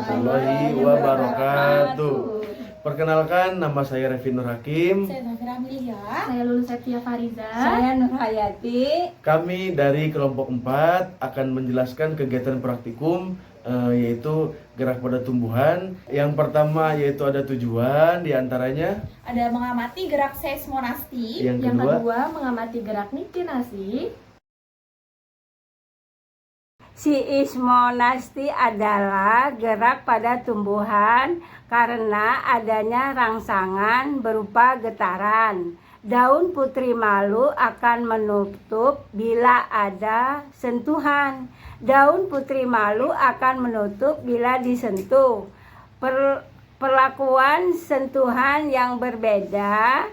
warahmatullahi wabarakatuh. Perkenalkan, nama saya Revi Nur Hakim. Saya Zafira Amelia. Saya Lulus Septia Fariza. Saya Nur Hayati. Kami dari kelompok 4 akan menjelaskan kegiatan praktikum yaitu gerak pada tumbuhan. Yang pertama yaitu ada tujuan, diantaranya Ada mengamati gerak seismonasti. Yang Yang kedua, kedua, mengamati gerak niktinasi. Seismonasti adalah gerak pada tumbuhan karena adanya rangsangan berupa getaran. Daun putri malu akan menutup bila ada sentuhan. Daun putri malu akan menutup bila disentuh. Perlakuan sentuhan yang berbeda,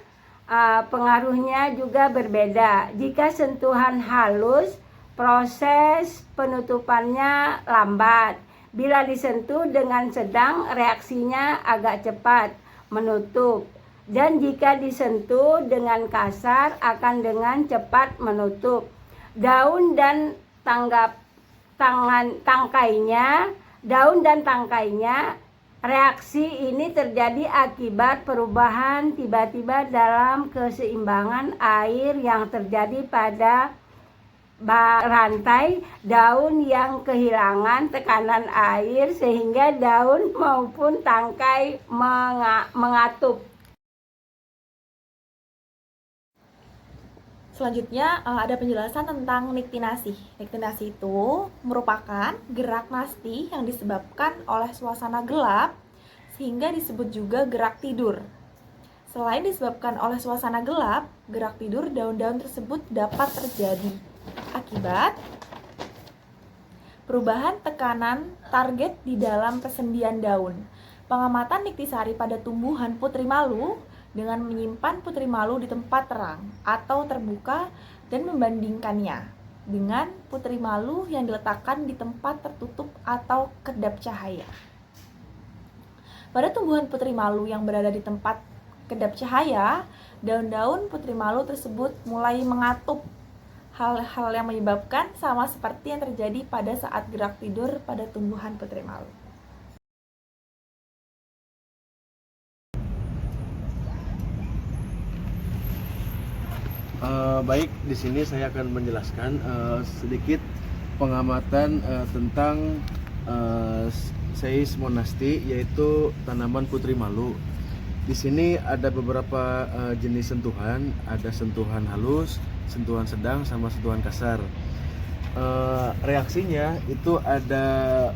pengaruhnya juga berbeda. Jika sentuhan halus, proses penutupannya lambat. Bila disentuh dengan sedang, reaksinya agak cepat menutup. Dan jika disentuh dengan kasar, akan dengan cepat menutup. Daun dan tangkainya, reaksi ini terjadi akibat perubahan tiba-tiba dalam keseimbangan air yang terjadi pada rantai daun yang kehilangan tekanan air sehingga daun maupun tangkai mengatup. Selanjutnya ada penjelasan tentang niktinasi. Niktinasi itu merupakan gerak nasti yang disebabkan oleh suasana gelap sehingga disebut juga gerak tidur. Selain disebabkan oleh suasana gelap, gerak tidur daun-daun tersebut dapat terjadi akibat perubahan tekanan target di dalam persendian daun. Pengamatan niktisari pada tumbuhan putri malu dengan menyimpan putri malu di tempat terang atau terbuka dan membandingkannya dengan putri malu yang diletakkan di tempat tertutup atau kedap cahaya. Pada tumbuhan putri malu yang berada di tempat kedap cahaya, daun-daun putri malu tersebut mulai mengatup. Hal-hal yang menyebabkan sama seperti yang terjadi pada saat gerak tidur pada tumbuhan putri malu. baik, di sini saya akan menjelaskan sedikit pengamatan tentang seismonasti, yaitu tanaman putri malu. Di sini ada beberapa jenis sentuhan, ada sentuhan halus, sentuhan sedang, sama sentuhan kasar. Reaksinya itu ada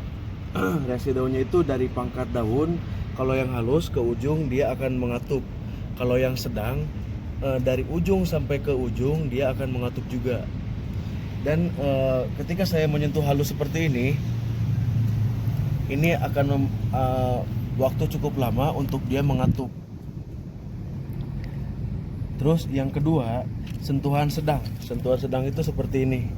reaksi daunnya itu dari pangkat daun. Kalau yang halus ke ujung dia akan mengatup. Kalau yang sedang dari ujung sampai ke ujung dia akan mengatup juga. Dan ketika saya menyentuh halus seperti ini akan waktu cukup lama untuk dia mengatup. Terus yang kedua, sentuhan sedang. Sentuhan sedang itu seperti ini.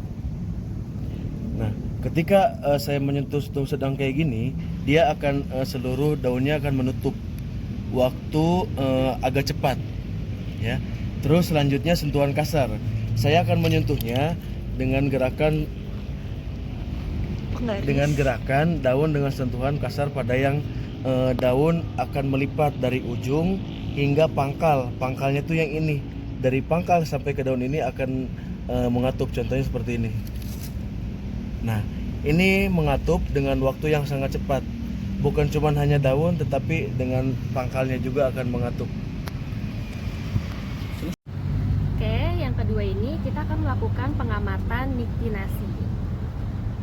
Nah, ketika saya menyentuh sentuhan sedang kayak gini, dia akan seluruh daunnya akan menutup. Waktu agak cepat, ya. Terus selanjutnya sentuhan kasar. Saya akan menyentuhnya dengan gerakan daun dengan sentuhan kasar pada yang daun akan melipat dari ujung hingga pangkal. Pangkalnya tuh yang ini, dari pangkal sampai ke daun ini akan mengatup. Contohnya seperti ini. Nah, ini mengatup dengan waktu yang sangat cepat. Bukan cuma hanya daun, tetapi dengan pangkalnya juga akan mengatup. Oke, yang kedua ini kita akan melakukan pengamatan niktinasi.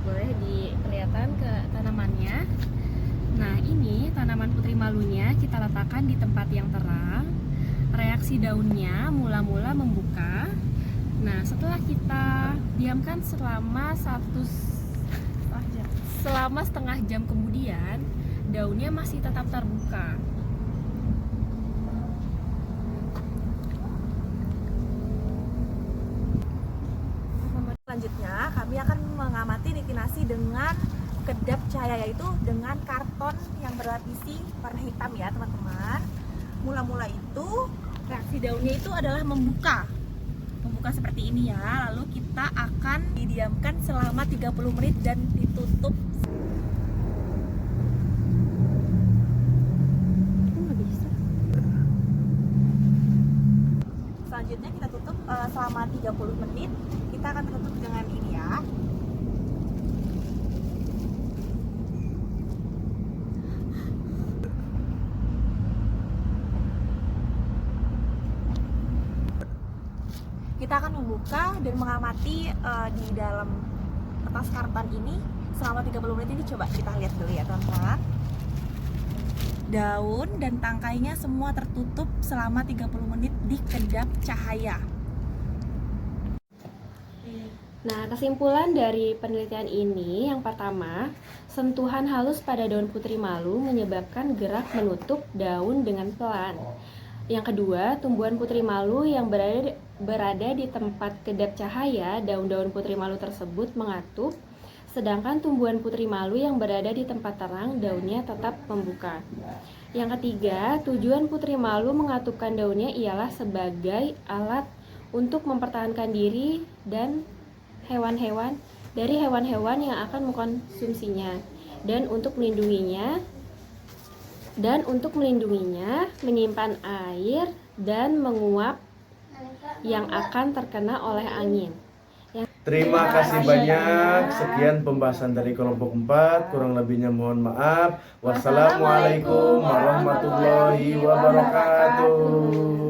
Boleh diperlihatkan ke tanamannya. Nah, ini tanaman putri malunya kita letakkan di tempat yang terang. Reaksi daunnya mula-mula membuka. Nah, setelah kita diamkan selama setengah jam kemudian, daunnya masih tetap terbuka. Selanjutnya, kami akan mengamati niktinasi dengan kedap cahaya, yaitu dengan karton yang berlapisi warna hitam ya teman-teman. Mula-mula itu reaksi daunnya itu adalah membuka seperti ini ya. Lalu kita akan didiamkan selama 30 menit dan ditutup. selama 30 menit. Kita akan tutup dengan ini ya. Kita akan membuka dan mengamati di dalam kertas karton ini selama 30 menit ini. Coba kita lihat dulu ya teman-teman. Daun dan tangkainya semua tertutup selama 30 menit di kedap cahaya. Nah, kesimpulan dari penelitian ini yang pertama, sentuhan halus pada daun putri malu menyebabkan gerak menutup daun dengan pelan. Yang kedua, tumbuhan putri malu yang berada di tempat kedap cahaya, daun-daun putri malu tersebut mengatup, sedangkan tumbuhan putri malu yang berada di tempat terang, daunnya tetap membuka. Yang ketiga, tujuan putri malu mengatupkan daunnya ialah sebagai alat untuk mempertahankan diri dan hewan-hewan yang akan mengkonsumsinya, dan untuk melindunginya menyimpan air dan menguap yang akan terkena oleh angin. Terima kasih banyak. Sekian pembahasan dari kelompok 4. Kurang lebihnya mohon maaf. Wassalamualaikum warahmatullahi wabarakatuh.